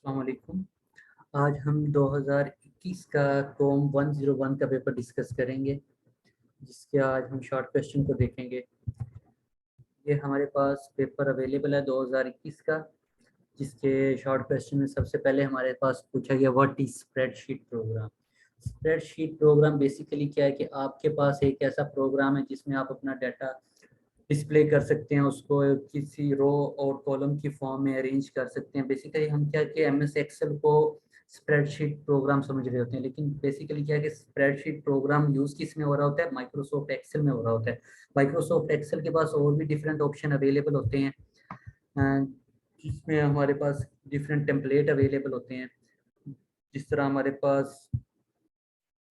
अस्सलाम वालेकुम। आज हम 2021 का टॉम 101 का पेपर डिस्कस करेंगे, जिसके आज हम शॉर्ट क्वेश्चन को देखेंगे। ये हमारे पास पेपर अवेलेबल है 2021 का, जिसके शॉर्ट क्वेश्चन में सबसे पहले हमारे पास पूछा गया what is spreadsheet programme. Spreadsheet programme basically क्या है कि आपके पास एक ऐसा प्रोग्राम है जिसमें आप अपना डाटा डिस्प्ले कर सकते हैं, उसको किसी रो और कॉलम की फॉर्म में अरेंज कर सकते हैं। बेसिकली हम क्या कि एमएस एक्सेल को स्प्रेडशीट प्रोग्राम समझ रहे होते हैं, लेकिन बेसिकली क्या है कि स्प्रेडशीट प्रोग्राम यूज किस में हो रहा होता है, माइक्रोसॉफ्ट एक्सेल में हो रहा होता है। माइक्रोसॉफ्ट एक्सेल के पास और भी डिफरेंट ऑप्शन अवेलेबल होते हैं, जिसमें हमारे पास डिफरेंट टेम्पलेट अवेलेबल होते हैं। जिस तरह हमारे पास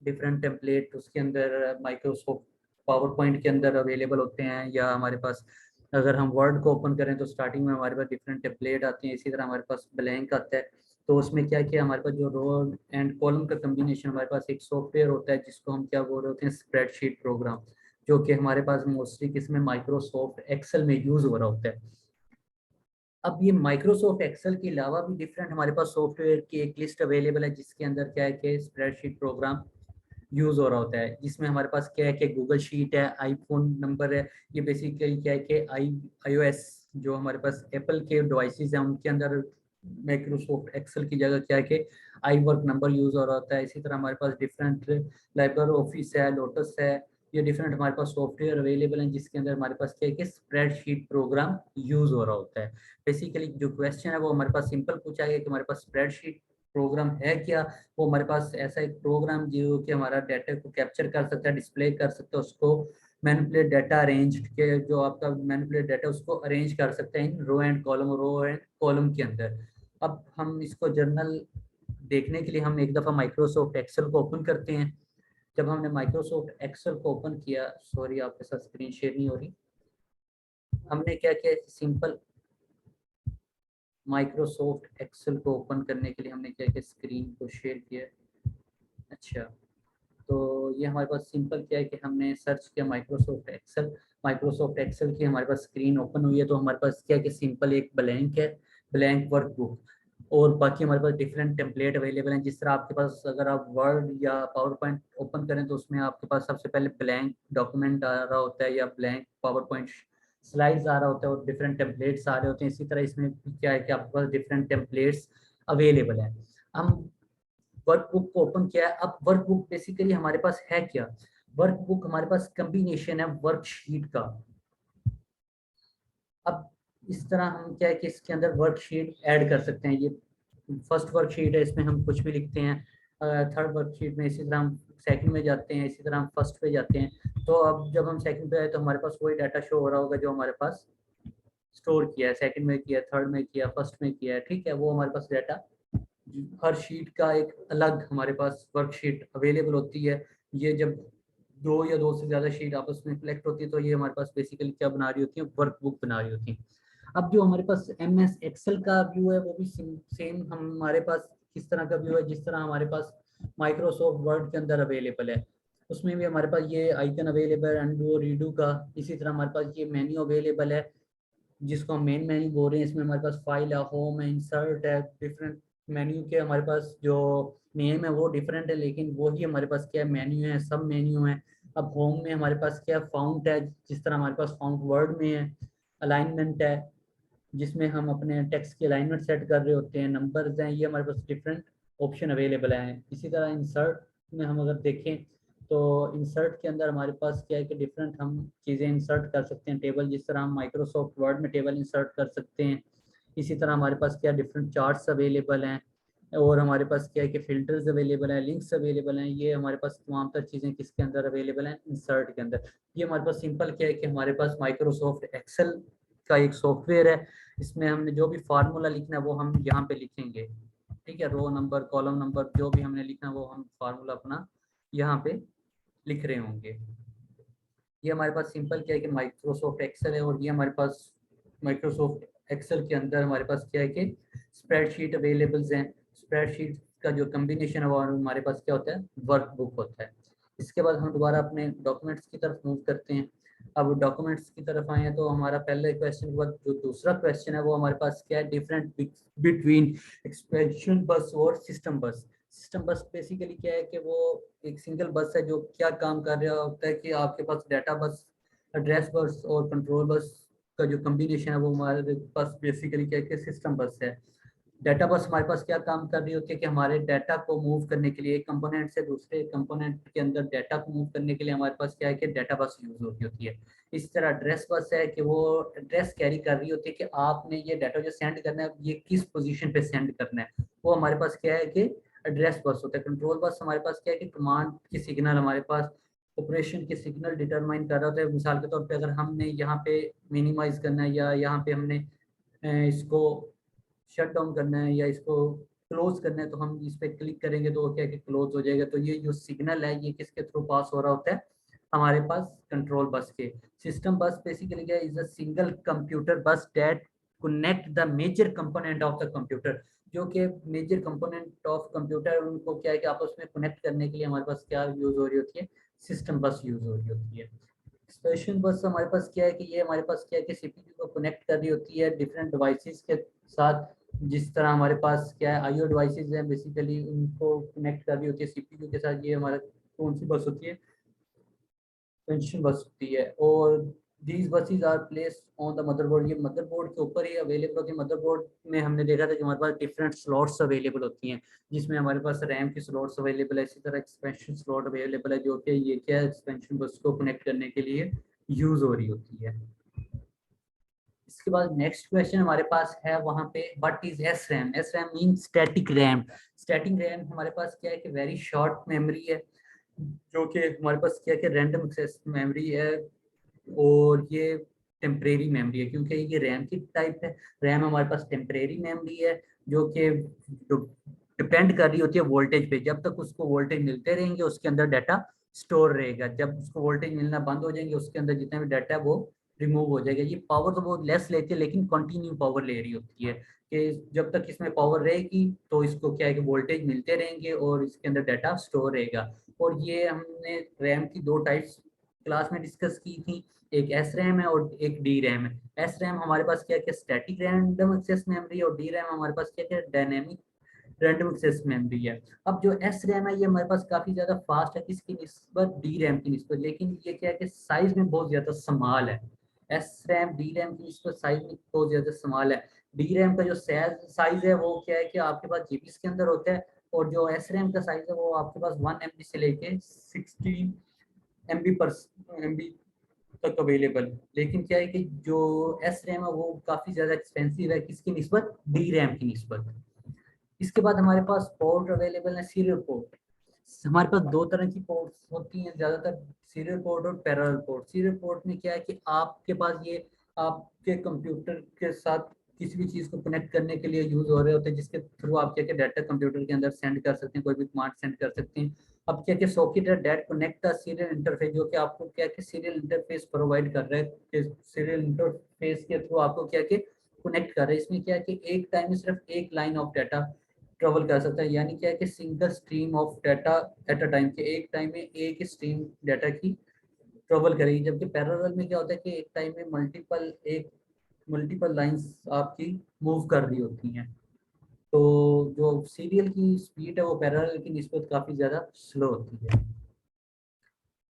डिफरेंट टेम्पलेट उसके अंदर माइक्रोसॉफ्ट पावर पॉइंट के अंदर अवेलेबल होते हैं, या हमारे पास अगर हम वर्ड को ओपन करें तो स्टार्टिंग में हमारे पास डिफरेंट टेम्पलेट आते हैं। इसी तरह हमारे पास ब्लैंक आता है। तो उसमें क्या किया, हमारे पास जो रो एंड कॉलम का कम्बिनेशन, हमारे पास एक सॉफ्टवेयर होता है जिसको हम क्या बोल रहे होते हैं, स्प्रेडशीट प्रोग्राम, जो कि हमारे पास मोस्टली किसमें, माइक्रोसॉफ्ट एक्सेल में यूज हो रहा होता है। अब ये माइक्रोसॉफ्ट एक्सेल के अलावा भी डिफरेंट हमारे पास सॉफ्टवेयर की एक लिस्ट अवेलेबल है, जिसके अंदर क्या है कि स्प्रेडशीट प्रोग्राम यूज हो रहा होता है। जिसमें हमारे पास क्या है कि गूगल शीट है, आईफोन नंबर है। ये बेसिकली क्या है कि iOS जो हमारे पास एप्पल के डिवाइसेस हैं उनके अंदर माइक्रोसॉफ्ट एक्सेल की जगह क्या है कि आई वर्क नंबर यूज हो रहा होता है। इसी तरह हमारे पास डिफरेंट लाइब्रेरी ऑफिस है, लोटस है, ये डिफरेंट हमारे पास सॉफ्टवेयर अवेलेबल हैं, जिसके अंदर हमारे पास क्या है कि स्प्रेडशीट प्रोग्राम यूज हो रहा होता है। बेसिकली जो क्वेश्चन है वो हमारे पास सिंपल पूछा गया कि हमारे पास स्प्रेडशीट प्रोग्राम है क्या। वो हमारे पास ऐसा एक प्रोग्राम जो कि हमारा डाटा को कैप्चर कर सकता है, डिस्प्ले कर सकता है, उसको मैनिपुलेट डाटा अरेंज के, जो आपका मैनिपुलेट डाटा उसको अरेंज कर सकते हैं रो एंड कॉलम के अंदर। अब हम इसको जर्नल देखने के लिए हम एक दफ़ा माइक्रोसॉफ्ट एक्सेल को ओपन करते हैं। जब हमने माइक्रोसॉफ्ट एक्सेल को ओपन किया, सॉरी आपके साथ स्क्रीन शेयर नहीं हो रही, हमने क्या किया, सिंपल माइक्रोसॉफ्ट एक्सेल को ओपन करने के लिए हमने क्या किया, स्क्रीन को शेयर किया। अच्छा, तो ये हमारे पास सिंपल क्या है कि हमने सर्च किया माइक्रोसॉफ्ट एक्सेल। माइक्रोसॉफ्ट एक्सेल की हमारे पास स्क्रीन ओपन हुई है। तो हमारे पास क्या है कि सिंपल एक ब्लैंक है, ब्लैंक वर्कबुक, और बाकी हमारे पास डिफरेंट टेम्पलेट अवेलेबल हैं। जिस तरह आपके पास अगर आप वर्ड या पावर पॉइंट ओपन करें तो उसमें आपके पास सबसे पहले ब्लैंक डॉक्यूमेंट आ रहा होता है, या ब्लैंक पावर पॉइंट स्लाइड्स आ रहा होता है, और डिफरेंट टेम्पलेट्स आ रहे होते हैं। इसी तरह इसमें क्या है कि आपके पास डिफरेंट टेम्पलेट्स अवेलेबल हैं। हम वर्कबुक को ओपन किया है। अब वर्कबुक बेसिकली हमारे पास है क्या, वर्कबुक हमारे पास कम्बिनेशन है वर्कशीट का। अब इस तरह हम क्या है कि इसके अंदर वर्कशीट ऐड कर सकते हैं। ये फर्स्ट वर्कशीट है, इसमें हम कुछ भी लिखते हैं। थर्ड वर्कशीट में इसी तरह हम सेकंड में जाते हैं, इसी तरह हम फर्स्ट पे जाते हैं। तो अब जब हम सेकंड पे आए तो हमारे पास वही डाटा शो हो रहा होगा जो हमारे पास स्टोर किया है, सेकंड में किया, थर्ड में किया, फर्स्ट में किया है, ठीक है। वो हमारे पास डाटा, हर शीट का एक अलग हमारे पास वर्कशीट अवेलेबल होती है। ये जब दो या दो से ज़्यादा शीट आपस में कलेक्ट होती है तो ये हमारे पास बेसिकली क्या बना रही होती है, वर्कबुक बना रही होती है। अब जो हमारे पास एम एस एक्सेल का व्यू है वो भी सेम हमारे पास किस तरह का व्यू है, जिस तरह हमारे पास माइक्रोसॉफ्ट वर्ड के अंदर अवेलेबल है। उसमें भी हमारे पास ये आइकन अवेलेबल है अनडू और रीडू का। इसी तरह हमारे पास ये मेन्यू अवेलेबल है, जिसको हम मेन मेन्यू बोल रहे हैं। इसमें हमारे पास फाइल है, होम है, इंसर्ट है। डिफरेंट मेन्यू के हमारे पास जो नेम है वो डिफरेंट है, लेकिन वही हमारे पास क्या है, मेन्यू है, सब मेन्यू है। अब होम में हमारे पास क्या फाउंट है, जिस तरह हमारे पास फाउंट वर्ड में है। अलाइनमेंट है, जिसमें हम अपने टेक्स्ट की अलाइनमेंट सेट कर रहे होते हैं। नंबर्स हैं, ये हमारे पास डिफरेंट ऑप्शन अवेलेबल हैं। इसी तरह इंसर्ट में हम अगर देखें तो इंसर्ट के अंदर हमारे पास क्या है कि डिफरेंट हम चीज़ें इंसर्ट कर सकते हैं। टेबल, जिस तरह हम माइक्रोसॉफ्ट वर्ड में टेबल इंसर्ट कर सकते हैं। इसी तरह हमारे पास क्या डिफरेंट चार्ट्स अवेलेबल हैं, और हमारे पास क्या है कि फिल्टर्स अवेलेबल हैं, लिंक्स अवेलेबल हैं। ये हमारे पास तमाम तर चीज़ें किसके अंदर अवेलेबल हैं, इंसर्ट के अंदर। ये हमारे पास सिंपल क्या है कि हमारे पास माइक्रोसॉफ्ट एक्सेल का एक सॉफ्टवेयर है। इसमें हमने जो भी फार्मूला लिखना है वो हम यहाँ पे लिखेंगे, ठीक है। रो नंबर, कॉलम नंबर, जो भी हमने लिखना है वो हम फार्मूला अपना यहाँ पे लिख रहे होंगे। ये हमारे पास सिंपल क्या है कि माइक्रोसॉफ्ट एक्सेल है, और ये हमारे पास माइक्रोसॉफ्ट एक्सेल के अंदर हमारे पास क्या है कि स्प्रेडशीट अवेलेबल्स हैं। स्प्रेडशीट का जो कम्बिनेशन है वो हमारे पास क्या होता है, वर्कबुक होता है। इसके बाद हम दोबारा अपने डॉक्यूमेंट्स की तरफ मूव करते हैं। अब डॉक्यूमेंट्स की तरफ आए हैं तो हमारा पहले क्वेश्चन के बाद जो दूसरा क्वेश्चन है वो हमारे पास क्या है, डिफरेंट बिटवीन एक्सपेंशन बस और सिस्टम बस। सिस्टम बस बेसिकली क्या है कि वो एक सिंगल बस है जो क्या काम कर रहा होता है कि आपके पास डाटा बस, एड्रेस बस और कंट्रोल बस का जो कम्बिनेशन है वो हमारे पास बेसिकली क्या है कि सिस्टम बस है। डाटा बस हमारे पास क्या काम कर रही होती है कि हमारे डाटा को मूव करने के लिए एक कंपोनेंट से दूसरे कंपोनेंट के अंदर डाटा को मूव करने के लिए हमारे पास क्या है कि डाटा बस यूज होती है। इस तरह एड्रेस बस है कि वो एड्रेस कैरी कर रही होती है कि आपने ये डाटा जो सेंड करना है ये किस पोजीशन पे सेंड करना है, वो हमारे पास क्या है कि एड्रेस बस होता है। कंट्रोल बस हमारे पास क्या है कि कमांड की सिग्नल हमारे पास ऑपरेशन के सिग्नल डिटरमाइन कर रहा होता है। मिसाल के तौर पे अगर हमने यहाँ पे मिनिमाइज करना है या यहाँ पे हमने इसको शट डाउन करना है या इसको क्लोज करना है तो हम इस पर क्लिक करेंगे तो वो क्या कि क्लोज हो जाएगा। तो ये जो सिग्नल है ये किसके थ्रू पास हो रहा होता है, हमारे पास कंट्रोल बस के। सिस्टम बस बेसिकली क्या is a single computer bus that connect the major component of the computer, जो कि मेजर कंपोनेंट ऑफ कंप्यूटर उनको क्या है कि आपस में कनेक्ट करने के लिए हमारे पास क्या यूज हो रही होती है, सिस्टम बस यूज हो रही होती है। स्पेशल बस हमारे पास क्या है कि ये हमारे पास क्या है कि सीपीयू को कनेक्ट कर रही होती है डिफरेंट डिवाइसेस के साथ। जिस तरह हमारे पास क्या है आईओ डिवाइसेस हैं बेसिकली उनको कनेक्ट कर रही होती है सीपीयू के साथ। ये हमारा कौन सी बस होती है, पेंशन बस होती है। और these buses are place on the motherboard, ये मदरबोर्ड के ऊपर ही अवेलेबल होती है। मदरबोर्ड में हमने देखा था कि हमारे पास डिफरेंट स्लॉट्स अवेलेबल होती हैं, जिसमें हमारे पास रैम की स्लॉट्स अवेलेबल है, इसी तरह एक्सपेंशन स्लॉट अवेलेबल है जो कि ये क्या है एक्सपेंशन बस को कनेक्ट करने के लिए यूज हो रही होती है। इसके बाद नेक्स्ट क्वेश्चन हमारे पास है वहां पे what is S RAM. S RAM mean static RAM. Static RAM हमारे पास क्या है कि वेरी शॉर्ट मेमोरी है जो कि हमारे पास क्या है कि रैंडम एक्सेस मेमोरी है और ये टेम्परेरी मेमोरी है क्योंकि ये रैम की टाइप है। रैम हमारे पास टेम्परेरी मेमोरी है जो कि डिपेंड कर रही होती है वोल्टेज पे। जब तक उसको वोल्टेज मिलते रहेंगे उसके अंदर डाटा स्टोर रहेगा, जब उसको वोल्टेज मिलना बंद हो जाएंगे उसके अंदर जितना भी डाटा है वो रिमूव हो जाएगा। ये पावर तो बहुत लेस लेती है लेकिन कंटिन्यू पावर ले रही होती है कि जब तक इसमें पावर रहेगी तो इसको क्या है कि वोल्टेज मिलते रहेंगे और इसके अंदर डाटा स्टोर रहेगा। और ये हमने रैम की दो टाइप्स क्लास में डिस्कस की थी, एक एस रैम है और एक डी रैम है। एस रैम हमारे पास क्या क्या स्टैटिक रैंडम एक्सेस मेमोरी है और डी रैम हमारे पास क्या क्या डायनेमिक रैंडम एक्सेस मेमोरी है। अब जो एस रैम है ये हमारे पास काफी ज्यादा फास्ट है किसकी निस्बत, डी रैम की निस्बत, लेकिन ये क्या है कि साइज में बहुत ज्यादा स्मॉल है। एस रैम डी रैम की निस्बत साइज में बहुत ज्यादा स्मॉल है। डी रैम का जो साइज है वो क्या है कि आपके पास जीबी के अंदर होता है और जो एस रैम का साइज है वो आपके पास 1 MB से लेके 16 MB पर MB तक अवेलेबल। लेकिन क्या है कि जो एस रैम है वो काफी ज्यादा एक्सपेंसिव है किसकी निस्बत, डी रैम की निस्बत। इसके बाद हमारे पास पोर्ट अवेलेबल है, सीरियल पोर्ट। हमारे पास दो तरह की पोर्ट्स होती हैं ज्यादातर, सीरियल पोर्ट और पैरेलल पोर्ट। सीरियल पोर्ट में क्या है कि आपके पास ये आपके कंप्यूटर के साथ किसी भी चीज को कनेक्ट करने के लिए यूज हो रहे होते हैं जिसके थ्रू आप क्या क्या डाटा कंप्यूटर के अंदर सेंड कर सकते हैं, कोई भी कमांड सेंड कर सकते हैं। अब क्या क्या सॉकेट है that connect the serial interface जो कि आपको क्या क्या सीरियल इंटरफेस प्रोवाइड कर रहा है, सीरियल इंटरफेस के थ्रू आपको क्या क्या कनेक्ट कर रहा है। इसमें क्या है कि एक टाइम में सिर्फ एक लाइन ऑफ डाटा ट्रेवल कर सकता है, यानी क्या है कि single stream of data at a time, के एक टाइम में एक स्ट्रीम डाटा की ट्रेवल करेगी। जबकि पैरेलल में क्या होता है कि एक टाइम में मल्टीपल लाइंस आपकी मूव कर रही होती हैं। तो जो सीरियल की स्पीड है वो पैरेलल की निस्बत काफ़ी ज़्यादा स्लो होती है।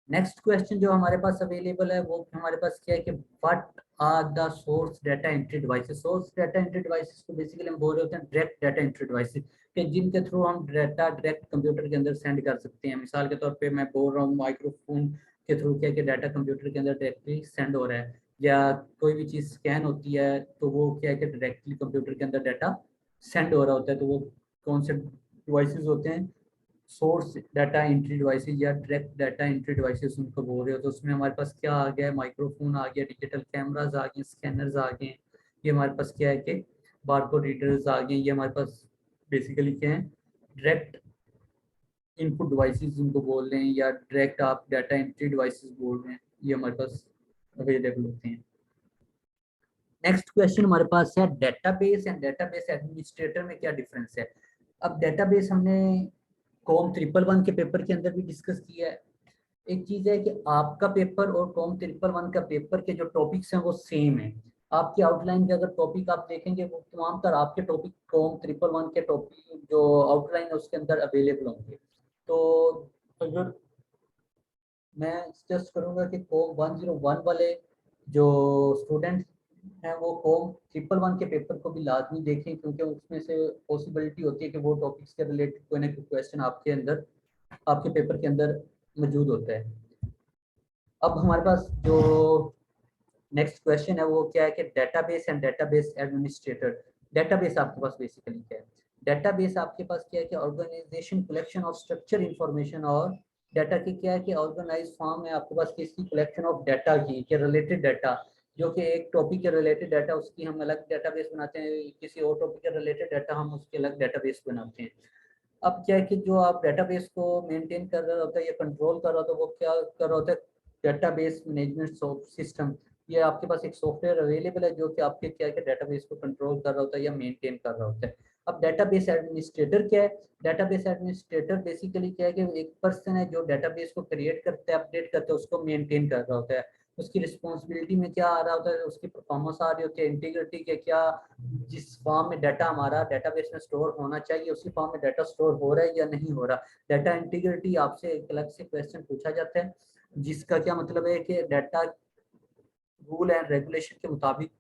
नेक्स्ट क्वेश्चन जो हमारे पास अवेलेबल है वो हमारे पास क्या है कि what are the source data entry devices. Source data entry devices को बेसिकली हम बोल रहे होते हैं डायरेक्ट डाटा एंट्री डिवाइसेस कि जिनके थ्रू हम डाटा डायरेक्ट कंप्यूटर के अंदर सेंड कर सकते हैं। मिसाल के तौर पे मैं बोल रहा हूँ माइक्रोफोन के थ्रू क्या कि डाटा कंप्यूटर के अंदर डायरेक्टली सेंड हो रहा है, या कोई भी चीज़ स्कैन होती है तो वो क्या है कि डायरेक्टली कंप्यूटर के अंदर डाटा सेंड हो रहा होता है। तो वो कौन से डिवाइसेस होते हैं, सोर्स डाटा एंट्री डिवाइसेस या डायरेक्ट डाटा एंट्री डिवाइसेस उनको बोल रहे हो। तो उसमें हमारे पास क्या आ गया, माइक्रोफोन आ गया, डिजिटल कैमराज आ गए, स्कैनर्स आ गए। ये हमारे पास क्या है कि बारकोड रीडर्स आ गए। ये हमारे पास बेसिकली क्या है डायरेक्ट इनपुट डिवाइसेस उनको बोल रहे हैं या डायरेक्ट आप डाटा एंट्री डिवाइसेस बोल रहे हैं, ये हमारे पास अवेलेबल होते हैं। नेक्स्ट क्वेश्चन हमारे पास है डेटाबेस एंड डेटाबेस एडमिनिस्ट्रेटर में क्या डिफरेंस है। अब डेटाबेस हमने कॉम 111 के पेपर के अंदर भी डिस्कस किया है। एक चीज है कि आपका पेपर और टॉम 111 का पेपर के जो टॉपिक्स हैं वो सेम है। आपकी आउटलाइन के अगर टॉपिक आप देखेंगे वो तमाम तर आपके टॉपिक टॉम 111 के टॉपिक जो आउटलाइन है उसके अंदर अवेलेबल होंगे। तो अगर मैं सजेस्ट करूंगा कि कोम 101 वाले जो स्टूडेंट हैं वो कोम 111 के पेपर को भी लाजमी देखें, क्योंकि उसमें से पॉसिबिलिटी होती है कि वो टॉपिक्स के रिलेटेड कोई ना कोई क्वेश्चन आपके अंदर आपके पेपर के अंदर मौजूद होता है। अब हमारे पास जो नेक्स्ट क्वेश्चन है वो क्या है कि database and database administrator. Database आपके पास बेसिकली क्या है? डेटाबेस आपके पास क्या है कि organisation collection of structure information और डाटा की क्या है कि ऑर्गेनाइज फॉर्म है आपके पास किसकी कलेक्शन ऑफ डाटा की के रिलेटेड डाटा, जो कि एक टॉपिक के रिलेटेड डाटा उसकी हम अलग डेटाबेस बनाते हैं, किसी और टॉपिक के रिलेटेड डाटा हम उसके अलग डेटाबेस बनाते हैं। अब क्या है कि जो आप डेटाबेस को मेंटेन कर रहा होता है या कंट्रोल कर रहा होता है वो क्या कर रहा होता है? Database management system. ये आपके पास एक सॉफ्टवेयर अवेलेबल है जो कि आपके क्या है कि डेटाबेस को कंट्रोल कर रहा होता है या मेंटेन कर रहा होता है। अब डेटाबेस एडमिनिस्ट्रेटर क्या है? डेटाबेस एडमिनिस्ट्रेटर बेसिकली क्या है कि एक पर्सन है जो डेटाबेस को क्रिएट करता है, अपडेट करता है, उसको मेंटेन कर रहा होता है। उसकी रिस्पॉन्सिबिलिटी में क्या आ रहा होता है? उसकी परफॉर्मेंस आ रही होती है, इंटीग्रिटी के क्या, जिस फॉर्म में डाटा हमारा डेटाबेस में स्टोर होना चाहिए उसी फॉर्म में डाटा स्टोर हो रहा है या नहीं हो रहा। डाटा इंटीग्रिटी आपसे एक अलग से क्वेश्चन पूछा जाता है, जिसका क्या मतलब है कि डाटा रूल एंड रेगुलेशन के मुताबिक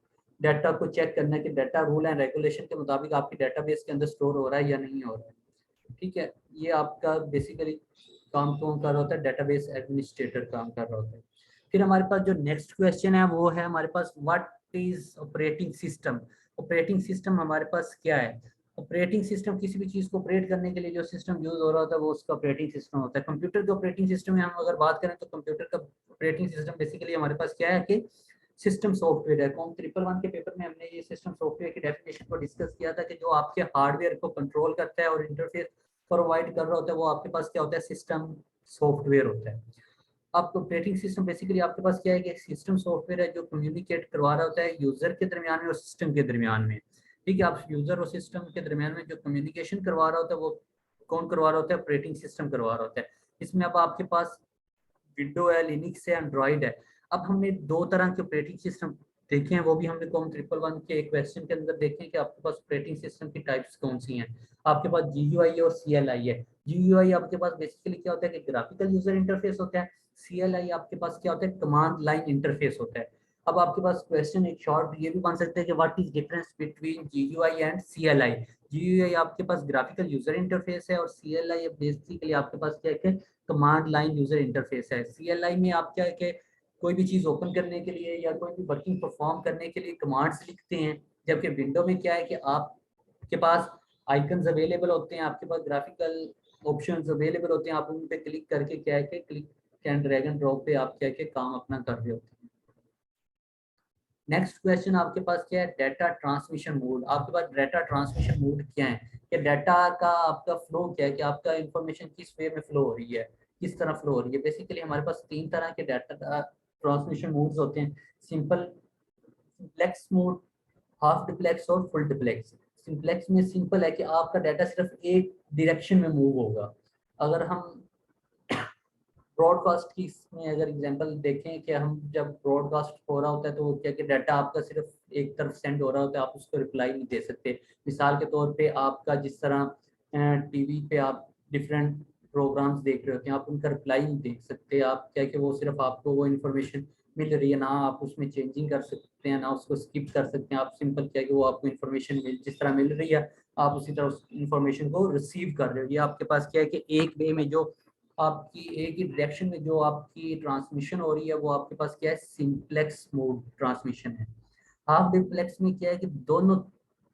डाटा को चेक करना है कि डाटा रूल एंड रेगुलेशन के मुताबिक आपकी डाटाबेस के अंदर स्टोर हो रहा है या नहीं हो रहा है। ठीक है, ये आपका बेसिकली काम कौन कर रहा होता है? डेटाबेस एडमिनिस्ट्रेटर काम कर रहा होता है। फिर हमारे पास जो नेक्स्ट क्वेश्चन है वो है हमारे पास what is operating system. Operating system हमारे पास क्या है? ऑपरेटिंग सिस्टम किसी भी चीज को ऑपरेट करने के लिए जो सिस्टम यूज हो रहा होता है वो उसका ऑपरेटिंग सिस्टम होता है। कंप्यूटर के ऑपरेटिंग सिस्टम में हम अगर बात करें तो कंप्यूटर का ऑपरेटिंग सिस्टम बेसिकली हमारे पास क्या है कि सिस्टम सॉफ्टवेयर है। कॉम 111 के पेपर में हमने ये सिस्टम सॉफ्टवेयर की डेफिनेशन को डिस्कस किया था कि जो आपके हार्डवेयर को कंट्रोल करता है और इंटरफेस प्रोवाइड कर रहा होता है वो आपके पास क्या होता है? सिस्टम सॉफ्टवेयर होता है। अब ऑपरेटिंग सिस्टम बेसिकली आपके पास क्या है कि एक सिस्टम सॉफ्टवेयर है जो कम्युनिकेट करवा रहा होता है यूजर के दरमियान में और सिस्टम के दरमियान में। ठीक है, आप यूजर और सिस्टम के दरमियान में जो कम्युनिकेशन करवा रहा होता है वो कौन करवा रहा होता है? ऑपरेटिंग सिस्टम करवा रहा होता है। इसमें अब आपके पास विंडो है, लिनक्स है, एंड्रॉइड है। अब हमने दो तरह के ऑपरेटिंग सिस्टम देखे हैं, वो भी हमने कॉम 111 के एक क्वेश्चन के अंदर देखे हैं कि आपके पास ऑपरेटिंग सिस्टम की टाइप्स कौन सी हैं। आपके पास GUI और CLI है। GUI आपके पास बेसिकली क्या होता है कि ग्राफिकल यूजर इंटरफेस होता है। CLI आपके पास क्या होता है? कमांड लाइन इंटरफेस होता है। अब आपके पास क्वेश्चन एक शॉर्ट ये भी बन सकता है कि what is difference between GUI and CLI। GUI आपके पास ग्राफिकल यूजर इंटरफेस है और CLI बेसिकली आपके पास क्या है? कमांड लाइन यूजर इंटरफेस है। CLI में आप क्या है कि कोई भी चीज ओपन करने के लिए या कोई भी वर्किंग परफॉर्म करने के लिए कमांड्स लिखते हैं, जबकि विंडो में क्या है कि आपके पास आइकन्स अवेलेबल होते हैं, आपके पास ग्राफिकल ऑप्शंस अवेलेबल होते हैं, आप उन पे क्लिक करके क्या है कि click and drag and drop पे आप क्या है कि काम अपना कर रहे होते हैं। नेक्स्ट क्वेश्चन आपके पास क्या है? Data transmission mode. आपके पास डाटा ट्रांसमिशन मोड क्या है? कि डाटा का आपका फ्लो क्या है, कि आपका इंफॉर्मेशन किस वे में फ्लो हो रही है, किस तरह फ्लो हो रही है। बेसिकली हमारे पास तीन तरह के डाटा ट्रांसमिशन मोड्स होते हैं। Simple simplex mode, half diplex और फुल डिप्लेक्स। सिंप्लेक्स में सिंपल है कि आपका डाटा सिर्फ एक डायरेक्शन में मूव होगा। अगर हम ब्रॉडकास्ट की इसमें अगर एग्जांपल देखें कि हम जब ब्रॉडकास्ट हो रहा होता है तो वो क्या कि डाटा आपका सिर्फ एक तरफ सेंड हो रहा होता है, आप उसको रिप्लाई नहीं दे सकते। मिसाल के तौर पे आपका जिस तरह टीवी पे आप डिफरेंट प्रोग्राम्स देख रहे होते हैं, आप उनका रिप्लाई नहीं देख सकते। आप क्या कि वो सिर्फ आपको वो इन्फॉर्मेशन मिल रही है, ना आप उसमें चेंजिंग कर सकते हैं ना उसको स्किप कर सकते हैं। आप सिंपल क्या कि वो आपको इन्फॉर्मेशन जिस तरह मिल रही है आप उसी तरह उस इन्फॉर्मेशन को रिसीव कर रहे हो। ये आपके पास क्या है कि एक वे में जो आपकी एक ही डायरेक्शन में जो आपकी ट्रांसमिशन हो रही है वो आपके पास क्या है? सिंप्लेक्स मोड ट्रांसमिशन है। हाफ डिप्लेक्स में क्या है कि दोनों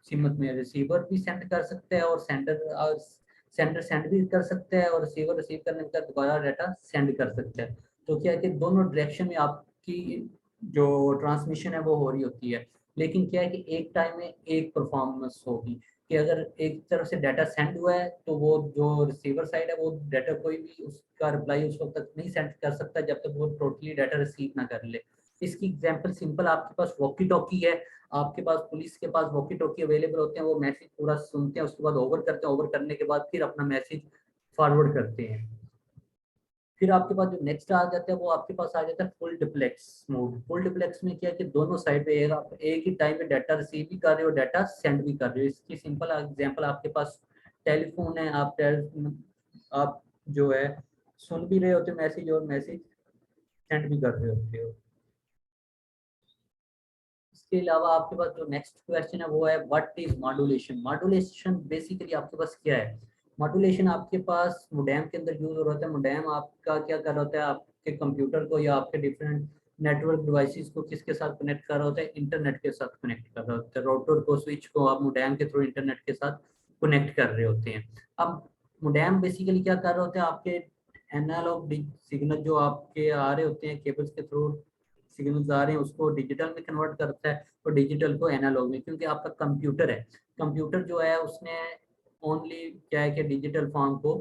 सीमत में रिसीवर भी सेंड कर सकते हैं और सेंडर सेंड भी कर सकते हैं और रिसीवर रिसीव करने के बाद दोबारा डाटा सेंड कर सकते हैं। तो क्या है कि दोनों डायरेक्शन में आपकी जो ट्रांसमिशन है वो हो रही होती है। लेकिन क्या है कि एक टाइम में एक परफॉर्मेंस होगी, कि अगर एक तरफ से डाटा सेंड हुआ है तो वो जो रिसीवर साइड है वो डाटा कोई भी उसका रिप्लाई उस वक्त तक नहीं सेंड कर सकता जब तक वो टोटली डाटा रिसीव ना कर ले। इसकी एग्जांपल सिंपल, आपके पास वॉकी टॉकी है, आपके पास पुलिस के पास वॉकी टॉकी अवेलेबल होते हैं, वो मैसेज पूरा सुनते हैं, उसके बाद ओवर करते हैं, ओवर करने के बाद फिर अपना मैसेज फॉरवर्ड करते हैं। फिर आपके पास जो नेक्स्ट आ जाता है वो आपके पास आ जाता है full diplex mode. Full diplex में क्या है कि दोनों साइड पे आप एक ही टाइम पे डाटा रिसीव भी कर रहे हो, डाटा सेंड भी कर रहे हो। इसकी सिंपल एग्जांपल, आपके पास टेलीफोन है, आप जो है सुन भी रहे होते मैसेज और मैसेज सेंड भी कर रहे होते हो। इसके अलावा आपके पास जो नेक्स्ट क्वेश्चन है वो है what is modulation. Modulation basically आपके पास क्या है? मॉड्यूलेशन आपके पास मोडेम के अंदर यूज हो रहा है। मोडेम आपका क्या कर रहा होता है, आपके कंप्यूटर को या आपके डिफरेंट नेटवर्क डिवाइसेस को किसके साथ कनेक्ट कर रहा होता है? इंटरनेट के साथ कनेक्ट कर रहा होता है। राउटर को, स्विच को आप मोडेम के थ्रू इंटरनेट के साथ कनेक्ट कर रहे होते हैं। अब मोडेम बेसिकली क्या कर रहे होते हैं, आपके एनालॉग सिग्नल जो आपके आ रहे होते हैं केबल्स के थ्रू सिग्नल्स आ रहे हैं उसको डिजिटल में कन्वर्ट करता है और डिजिटल को एनालॉग में। क्योंकि आपका कंप्यूटर है, कंप्यूटर जो है उसने ओनली क्या है कि डिजिटल फॉर्म को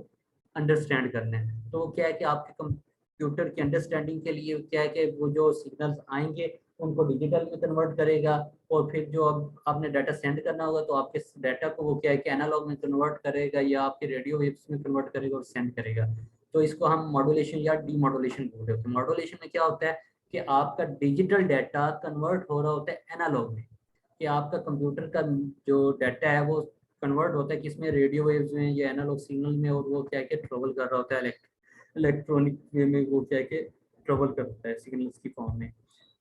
अंडरस्टैंड करना है। तो क्या है कि आपके कंप्यूटर की अंडरस्टैंडिंग के लिए क्या है कि वो जो सिग्नल्स आएंगे उनको डिजिटल में कन्वर्ट करेगा, और फिर जो अब आपने डाटा सेंड करना होगा तो आपके डाटा को वो क्या है कि एनालॉग में कन्वर्ट करेगा या आपके रेडियो वेव्स में कन्वर्ट करेगा और सेंड करेगा। तो इसको हम मॉड्यूलेशन या डीमॉड्यूलेशन बोल रहे होते हैं। मॉड्यूलेशन में क्या होता है कि आपका डिजिटल डाटा कन्वर्ट हो रहा होता है एनालॉग में, कि आपका कंप्यूटर का जो डाटा है वो कन्वर्ट होता है किसमें, रेडियो वेव्स में या एनालॉग सिग्नल में, और वो क्या है कि ट्रेवल कर रहा होता है इलेक्ट्रॉनिक वे में, वो क्या है कि ट्रेवल करता है सिग्नल्स की फॉर्म में।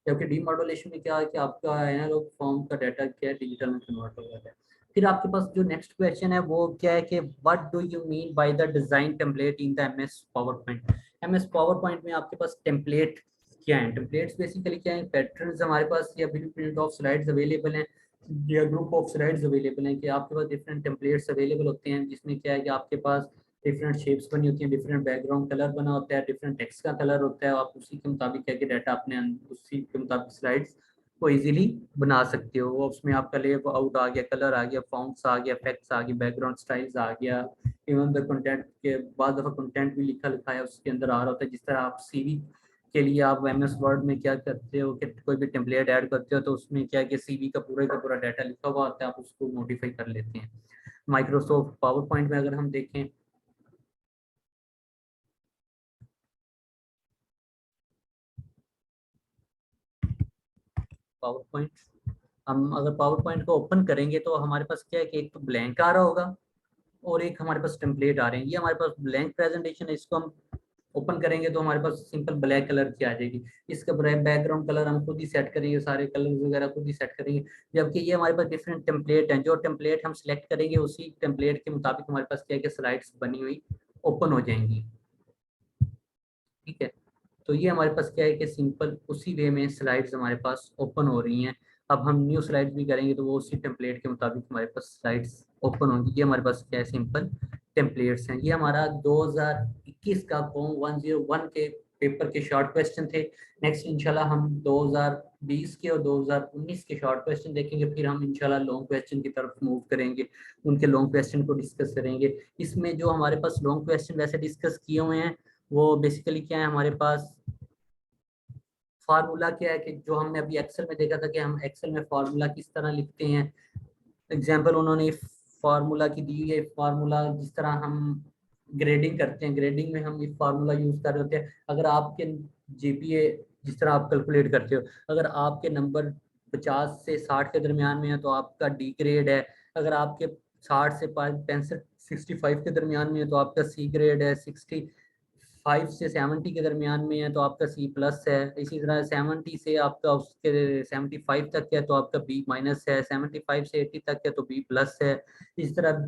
जबकि डीमॉड्यूलेशन में क्या है कि आपका एनालॉग फॉर्म का डाटा क्या है डिजिटल में कन्वर्ट हो जाता है। फिर आपके पास जो नेक्स्ट क्वेश्चन है वो क्या है कि what do you mean by the design template in the MS power point. MS power point में आपके पास टेम्पलेट क्या है? टेम्पलेट्स बेसिकली क्या है? पैटर्न्स हमारे पास या प्रिंट ऑफ स्लाइड्स अवेलेबल हैं या ग्रुप ऑफ स्लाइड्स अवेलेबल हैं, कि आपके पास डिफरेंट टेम्पलेट्स अवेलेबल होते हैं जिसमें क्या है कि आपके पास डिफरेंट शेप्स बनी होती हैं, डिफरेंट बैकग्राउंड कलर बना होता है, डिफरेंट टेक्स्ट का कलर होता है। आप उसी के मुताबिक क्या कि डाटा अपने उसी के मुताबिक स्लाइड्स को इजीली बना सकते हो। वो उसमें आपका लेआउट आ गया, कलर आ गया, फॉन्ट्स आ गया, इफेक्ट्स आ गए, बैकग्राउंड स्टाइल्स आ गया, इवन द कंटेंट के बाद दफा कंटेंट भी लिखा लिखा है उसके अंदर आ रहा होता है। जिस तरह आप सीवी के लिए आप एमएस वर्ड में क्या करते हो कि कोई भी टेम्पलेट ऐड करते हो तो उसमें क्या है कि सीवी का पूरा डाटा लिखा हुआ होता है, आप उसको मॉडिफाई कर लेते हैं। माइक्रोसॉफ्ट पावर पॉइंट में अगर हम देखें, पावर पॉइंट, हम अगर पावर पॉइंट को ओपन करेंगे तो हमारे पास क्या है कि एक तो ब्लैंक आ रहा होगा और एक हमारे पास टेम्पलेट आ रहे हैं। ये हमारे पास ब्लैंक प्रेजेंटेशन है, इसको हम ओपन करेंगे तो हमारे पास सिंपल ब्लैक कलर की आ जाएगी। इसका बैकग्राउंड कलर हम खुद ही सेट करेंगे, सारे कलर वगैरह खुद ही सेट करेंगे। जबकि ये हमारे पास डिफरेंट टेम्पलेट हैं, जो टेम्पलेट हम सिलेक्ट करेंगे उसी टेम्पलेट के मुताबिक हमारे पास क्या है कि स्लाइड्स बनी हुई ओपन हो जाएंगी। ठीक है, तो ये हमारे पास क्या है कि सिंपल उसी वे में स्लाइड्स हमारे पास ओपन हो रही हैं। अब हम न्यू स्लाइड्स भी करेंगे तो वो उसी टेम्पलेट के मुताबिक हमारे पास स्लाइड्स ओपन होंगी। ये हमारे पास क्या है, सिंपल टेम्पलेट्स हैं। ये हमारा 2021 का फॉर्म 101 के पेपर के शॉर्ट क्वेश्चन थे। नेक्स्ट इंशाल्लाह हम 2020 के और 2019 के शॉर्ट क्वेश्चन देखेंगे, फिर हम इंशाल्लाह लॉन्ग क्वेश्चन की तरफ मूव करेंगे, उनके लॉन्ग क्वेश्चन को डिस्कस करेंगे। इसमें जो हमारे पास लॉन्ग क्वेश्चन वैसे डिस्कस किए हुए हैं वो बेसिकली क्या है, हमारे पास फार्मूला क्या है कि जो हमने अभी एक्सेल में देखा था कि हम एक्सेल में फार्मूला किस तरह लिखते हैं। एग्जाम्पल उन्होंने फार्मूला की दी है, फार्मूला जिस तरह हम ग्रेडिंग करते हैं, ग्रेडिंग में हम ये फार्मूला यूज कर रहे होते हैं। अगर आपके जीपीए जिस तरह आप कैलकुलेट करते हो, अगर आपके नंबर 50 से 60 के दरमियान में है तो आपका डी ग्रेड है। अगर आपके 60 से 65 65 के दरमियान में है तो आपका सी ग्रेड है। 65 से 70 के दरमियान में है तो आपका सी प्लस है। इसी तरह 70 से आपका उसके 75 तक है तो आपका बी माइनस है। 75 से 80 तक है तो बी प्लस है। इस तरह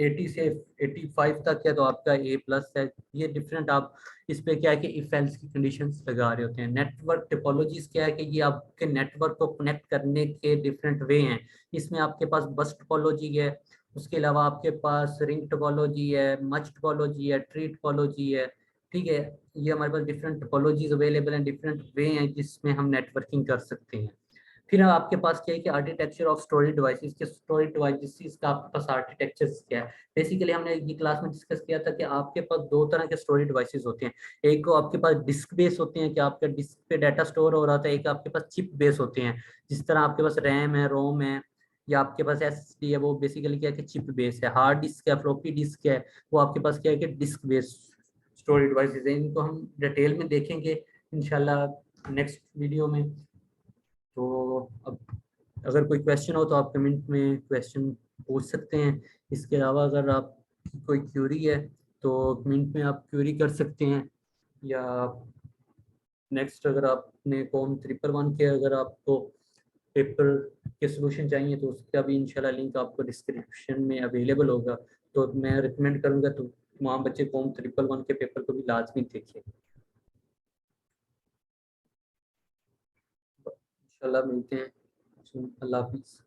80 से 85 तक है तो आपका ए प्लस है। ये डिफरेंट आप इस पे क्या है कि इफ एल्स की कंडीशंस लगा रहे होते हैं। नेटवर्क टिपोलॉजीज क्या है कि ये आपके नेटवर्क को कनेक्ट करने के डिफरेंट वे हैं। इसमें आपके पास बस टोपोलॉजी है, उसके अलावा आपके पास रिंग टोपोलॉजी है, मच टोपोलॉजी है, ट्री टोपोलॉजी है। ठीक है, ये हमारे पास डिफरेंट टोपोलॉजीज अवेलेबल हैं, डिफरेंट वे हैं जिसमें हम नेटवर्किंग कर सकते हैं। फिर आपके पास क्या है कि आर्किटेक्चर ऑफ स्टोरेज डिवाइसेस के, स्टोरेज डिवाइसेस का आपके पास आर्किटेक्चर क्या है। बेसिकली हमने ये क्लास में डिस्कस किया था कि आपके पास दो तरह के स्टोरेज डिवाइसेस होते हैं। एक को आपके पास डिस्क बेस होते हैं कि आपका डिस्क पे डाटा स्टोर हो रहा था, एक आपके पास चिप बेस होते हैं। जिस तरह आपके पास रैम है, रोम है, या आपके पास एसएसडी है, वो बेसिकली क्या है कि चिप बेस है। हार्ड डिस्क है, फ्लॉपी डिस्क है, वो आपके पास क्या है कि डिस्क बेस स्टोर डिवाइसेस हैं, इनको हम डिटेल में देखेंगे इंशाल्लाह नेक्स्ट वीडियो में। तो अब अगर कोई क्वेश्चन हो तो आप कमेंट में क्वेश्चन पूछ सकते हैं। इसके अलावा अगर आप कोई क्यूरी है तो कमेंट में आप क्यूरी कर सकते हैं, या नेक्स्ट अगर आपने कॉम 111 के अगर आपको पेपर के सोल्यूशन चाहिए तो उसका भी इंशाल्लाह लिंक आपको डिस्क्रिप्शन में अवेलेबल होगा। तो मैं रिकमेंड करूँगा तो तमाम बच्चे कॉम 111 के पेपर को भी लाजमी देखें। इंशाल्लाह मिलते हैं। अल्लाह हाफिज़।